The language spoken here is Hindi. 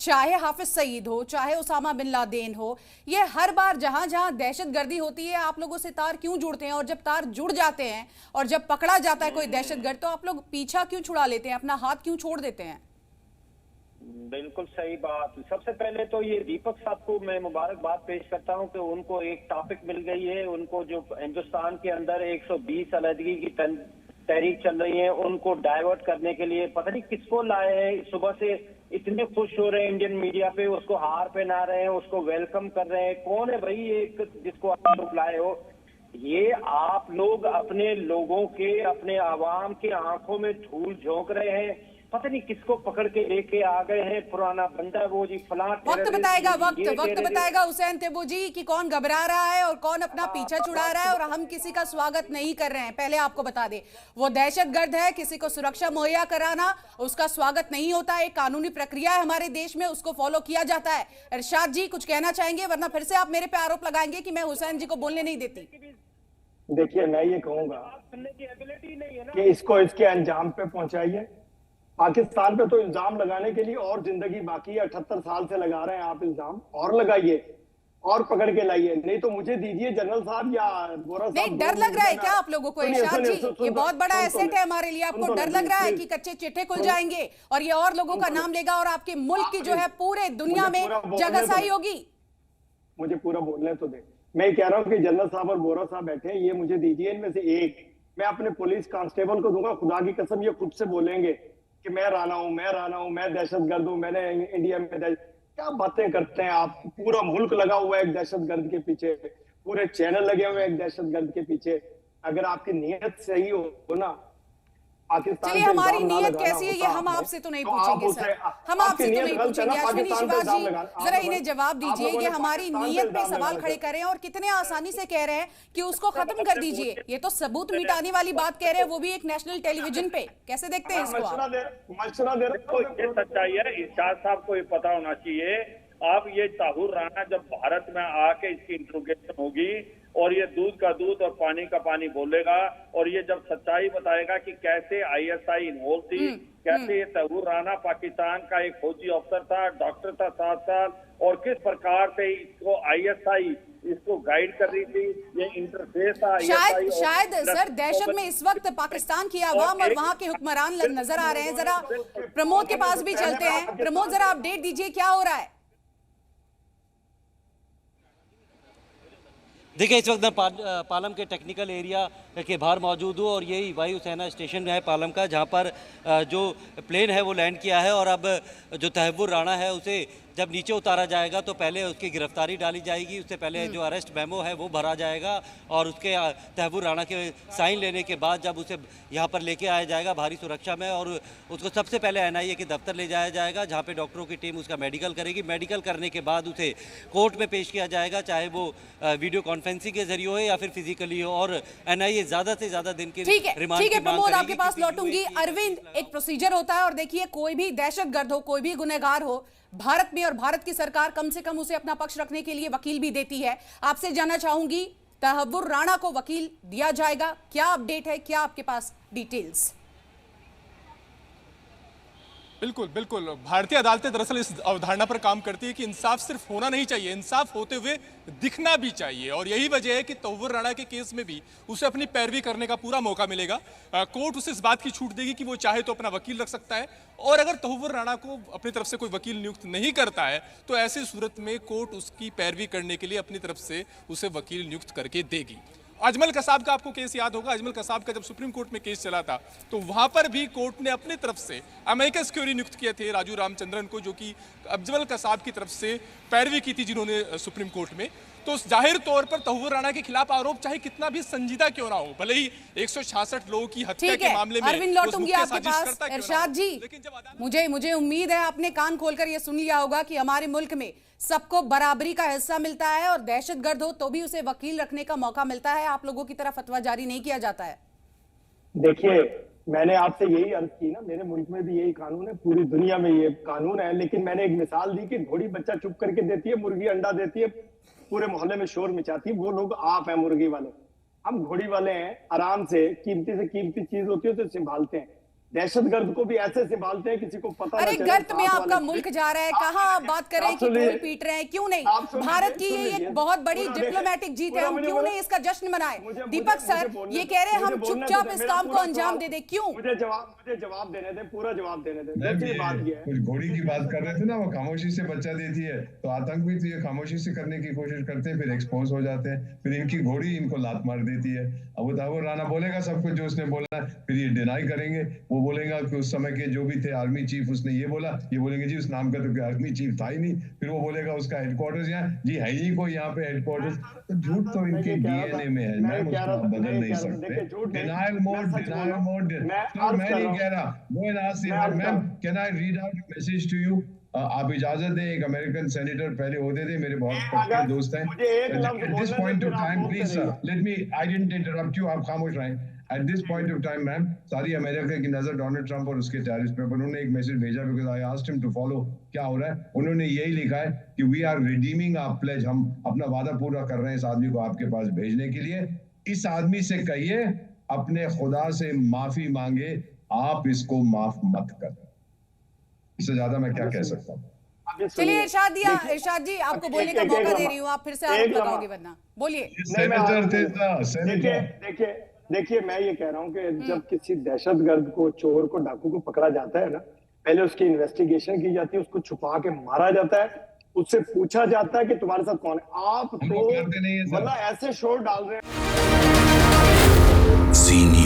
चाहे हाफिज सईद हो, चाहे उसामा बिन लादेन हो, ये हर बार जहां जहां दहशतगर्दी होती है आप लोगों से तार क्यों जुड़ते हैं? और जब तार जुड़ जाते हैं और जब पकड़ा जाता है कोई दहशतगर्द, तो आप लोग पीछा क्यों छुड़ा लेते हैं, अपना हाथ क्यों छोड़ देते हैं? बिल्कुल सही बात। सबसे पहले तो ये दीपक साहब को मैं मुबारकबाद पेश करता हूं कि उनको एक टॉपिक मिल गई है। उनको जो हिंदुस्तान के अंदर 120 अलहदगी की तहरीक चल रही है, उनको डाइवर्ट करने के लिए पता नहीं किसको लाए हैं। सुबह से इतने खुश हो रहे हैं इंडियन मीडिया पे, उसको हार पहना रहे हैं, उसको वेलकम कर रहे हैं। कौन है भाई ये जिसको आप लोग लाए हो? ये आप लोग अपने लोगों के, अपने आवाम के आंखों में धूल झोंक रहे हैं। पता नहीं किसको पकड़ के लेके आ गए हैं, पुराना बंदा वो जी फलां। वक्त बताएगा, वक्त बताएगा हुसैन तैयबूजी कि कौन घबरा रहा है और कौन अपना पीछा छुड़ा रहा है। और हम किसी का स्वागत नहीं कर रहे हैं, पहले आपको बता दें। वो दहशतगर्द है, किसी को सुरक्षा मुहैया कराना उसका स्वागत नहीं होता है। एक कानूनी प्रक्रिया है हमारे देश में, उसको फॉलो किया जाता है। इरशाद जी कुछ कहना चाहेंगे, वरना फिर से आप मेरे पे आरोप लगाएंगे कि मैं हुसैन जी को बोलने नहीं देती। देखिए, मैं ये कहूंगा कि इसको इसके अंजाम पे पहुंचाइए। पाकिस्तान पे तो इल्जाम लगाने के लिए और जिंदगी बाकी है। 78 साल से लगा रहे हैं आप इल्जाम, और लगाइए और पकड़ के लाइए। नहीं तो मुझे दीजिए जनरल साहब या बोरा साहब। नहीं, डर लग रहा है क्या आप लोगों को इरशाद जी? ये बहुत बड़ा एसेट है हमारे लिए। आपको डर लग रहा है कि कच्चे चिट्ठे खुल जाएंगे और ये और लोगों का नाम लेगा और आपके मुल्क की जो है पूरे दुनिया में जगहसाई होगी? मुझे पूरा बोलने तो दे। मैं कह रहा हूँ कि जनरल साहब और बोरा साहब बैठे हैं, ये मुझे दीजिए इनमें से एक। मैं अपने पुलिस कांस्टेबल को दूंगा, खुदा की कसम ये खुद से बोलेंगे कि मैं राना हूं, मैं दहशतगर्द हूं, मैंने इंडिया में क्या बातें करते हैं आप? पूरा मुल्क लगा हुआ है एक दहशतगर्द के पीछे, पूरे चैनल लगे हुए हैं एक दहशतगर्द के पीछे। अगर आपकी नीयत सही हो ना, पाकिस्तान चलिए हमारी नीयत कैसी है ये हम आपसे तो नहीं पूछेंगे सर, हम आपसे तो नहीं पूछेंगे। अश्विनी शिवाजी जी जरा इन्हें जवाब दीजिए, ये हमारी नीयत पे सवाल खड़े कर रहे हैं और कितने आसानी से कह रहे हैं कि उसको खत्म कर दीजिए। ये तो सबूत मिटाने वाली बात कह रहे हैं, वो भी एक नेशनल टेलीविजन पे। कैसे देखते हैं इसको आप? ये सच्चाई है, इरशाद साहब को ये पता होना चाहिए। आप ये ताहुर राना जब भारत में आके इसकी इंट्रोगेशन होगी और ये दूध का दूध और पानी का पानी बोलेगा और ये जब सच्चाई बताएगा कि कैसे आईएसआई इन्वॉल्व थी, कैसे ये ताहुर राना पाकिस्तान का एक फौजी अफसर था, डॉक्टर था 7 साल, और किस प्रकार से इसको आईएसआई इसको गाइड कर रही थी। ये इंटरफेस था शायद सर दहशत में इस वक्त पाकिस्तान की आवाम और वहां के हुक्मरान नजर आ रहे हैं। जरा प्रमोद के पास भी चलते हैं। प्रमोद जरा अपडेट दीजिए, क्या हो रहा है? देखिए, इस वक्त मैं पालम के टेक्निकल एरिया के बाहर मौजूद हूँ और यही वायु सेना स्टेशन है पालम का, जहाँ पर जो प्लेन है वो लैंड किया है। और अब जो तहव्वुर राणा है उसे जब नीचे उतारा जाएगा तो पहले उसकी गिरफ्तारी डाली जाएगी, उससे पहले जो अरेस्ट मेमो है वो भरा जाएगा और उसके तहव्वुर राणा के साइन लेने के बाद जब उसे यहाँ पर लेके आया जाएगा भारी सुरक्षा में, और उसको सबसे पहले एनआईए के दफ्तर ले जाया जाएगा, जहाँ पे डॉक्टरों की टीम उसका मेडिकल करेगी। मेडिकल करने के बाद उसे कोर्ट में पेश किया जाएगा, चाहे वो वीडियो कॉन्फ्रेंसिंग के जरिए हो या फिर फिजिकली हो। और एनआईए ज़्यादा से ज़्यादा दिन के रिमांड की मांग प्रमोद करेगी। आपके पास लौटूंगी। अरविंद, एक प्रोसीजर होता है और देखिए कोई भी दहशतगर्द हो, कोई भी गुनहगार हो, भारत में और भारत की सरकार कम से कम उसे अपना पक्ष रखने के लिए वकील भी देती है। आपसे जानना चाहूंगी, तहव्वुर राणा को वकील दिया जाएगा? क्या अपडेट है, क्या आपके पास डिटेल्स? बिल्कुल बिल्कुल, भारतीय अदालतें दरअसल इस अवधारणा पर काम करती है कि इंसाफ सिर्फ होना नहीं चाहिए, इंसाफ होते हुए दिखना भी चाहिए। और यही वजह है कि तहव्वुर राणा के केस में भी उसे अपनी पैरवी करने का पूरा मौका मिलेगा। कोर्ट उसे इस बात की छूट देगी कि वो चाहे तो अपना वकील रख सकता है, और अगर तहव्वुर राणा को अपनी तरफ से कोई वकील नियुक्त नहीं करता है तो ऐसी सूरत में कोर्ट उसकी पैरवी करने के लिए अपनी तरफ से उसे वकील नियुक्त करके देगी। अजमल कसाब का आपको केस याद होगा। अजमल कसाब का जब सुप्रीम कोर्ट में केस चला था तो वहां पर भी कोर्ट ने अपनी तरफ से अमेरिकस क्यूरी नियुक्त किए थे राजू रामचंद्रन को, जो कि अजमल कसाब की तरफ से पैरवी की थी जिन्होंने सुप्रीम कोर्ट में। तो जाहिर तौर पर तहव्वुर राणा के खिलाफ आरोप चाहे कितना भी संजीदा क्यों ना हो, भले ही 166 लोगों की हत्या के मामले में अरविंद लौटूंगी आपके पास। इरशाद जी, मुझे उम्मीद है आपने कान खोलकर यह सुन लिया होगा कि हमारे मुल्क में सबको बराबरी का हिस्सा मिलता है और दहशतगर्द हो तो भी उसे वकील रखने का मौका मिलता है। आप लोगों की तरफ फतवा जारी नहीं किया जाता है। देखिए, मैंने आपसे यही अर्ज की ना, मेरे मुल्क में भी यही कानून है, पूरी दुनिया में ये कानून है। लेकिन मैंने एक मिसाल दी कि घोड़ी बच्चा चुप करके देती है, मुर्गी अंडा देती है, पूरे मोहल्ले में शोर मचाती है। वो लोग आप हैं मुर्गी वाले, हम घोड़ी वाले हैं। आराम से कीमती चीज होती है तो संभालते हैं। दहशतगर्द को भी ऐसे संभालते हैं, किसी को पता अरे ना चले। गर्त में साथ आपका वाले- मुल्क जा रहा है, कहाँ आप बात कर रहे हैं कि सुनिए। ढोल पीट रहे हैं, क्यों नहीं? आप सुनिए, भारत की सुन ये लीजिए। एक बहुत बड़ी पूरा डिप्लोमेटिक देखिए, जीत है, पूरा हम मुझे क्यों बोलने- नहीं इसका जश्न मनाएं? मुझे दीपक सर बोलने- ये कह रहे हैं मुझे हम बोलने चुपचाप दो, इस मेरा काम को पूरा अंजाम सवाल- दे दे, क्यों? मुझे जवाब देने दे, पूरा जवाब देने दे। मैम, दूसरी बात ये है, कुछ घोड़ी की बात कर रहे थे ना, वो खामोशी से बच्चा देती है, तो आतंक भी तो ये खामोशी से करने की कोशिश करते हैं, फिर एक्सपोज हो जाते हैं, फिर इनकी घोड़ी इनको लात मार देती है। अब वो तहव्वुर राना बोलेगा सब कुछ जो उसने बोला है, फिर ये डिनाई करेंगे, वो बोलेगा कि उस समय के जो भी थे आर्मी चीफ उसने ये बोला, ये बोलेंगे जी उस नाम का तो कोई आर्मी चीफ था ही नहीं, फिर वो बोलेगा उसका हेडक्वार्टर्स यहाँ जी है ही कोई यहाँ पे हेडक्वार्टर्स। तो झूठ तो इनके डीएनए में है, मैम, उसको आप बदल नहीं सकते। Denial mode, denial mode. मैं नहीं कह रहा, वो ma'am can I read out message to you? आप इजाजत दें, एक अमेरिकन सेनेटर पहले होते थे, मेरे बहुत पक्के दोस्त हैं। At this point of time, please sir, let me, I didn't interrupt you, आप खामोश रहें। At this point of time, ma'am, सारी अमेरिका की नजर डोनाल्ड ट्रंप और उसके टेररिस्ट पे, उन्होंने एक मैसेज भेजा, because I asked him to follow क्या हो रहा है। उन्होंने यही लिखा है कि we are redeeming our pledge, हम अपना वादा पूरा कर रहे हैं इस आदमी को आपके पास भेजने के लिए। इस आदमी से कहिए अपने खुदा से माफी मांगे, आप इसको माफ मत कर। इससे ज्यादा मैं क्या कह सकता हूँ? चलिए इरशाद जी आपको बोलने का मौका दे रही हूँ, आप फिर से आरोप लगाओगे वरना बोलिए। सेनेटर थे ना, सेनेटर। देखिए मैं ये कह रहा हूँ कि जब किसी दहशतगर्द को, चोर को, डाकू को पकड़ा जाता है ना, पहले उसकी इन्वेस्टिगेशन की जाती है, उसको छुपा के मारा जाता है, उससे पूछा जाता है कि तुम्हारे साथ कौन है। आप तो करते नहीं है सर। मतलब ऐसे शोर डाल रहे हैं। जी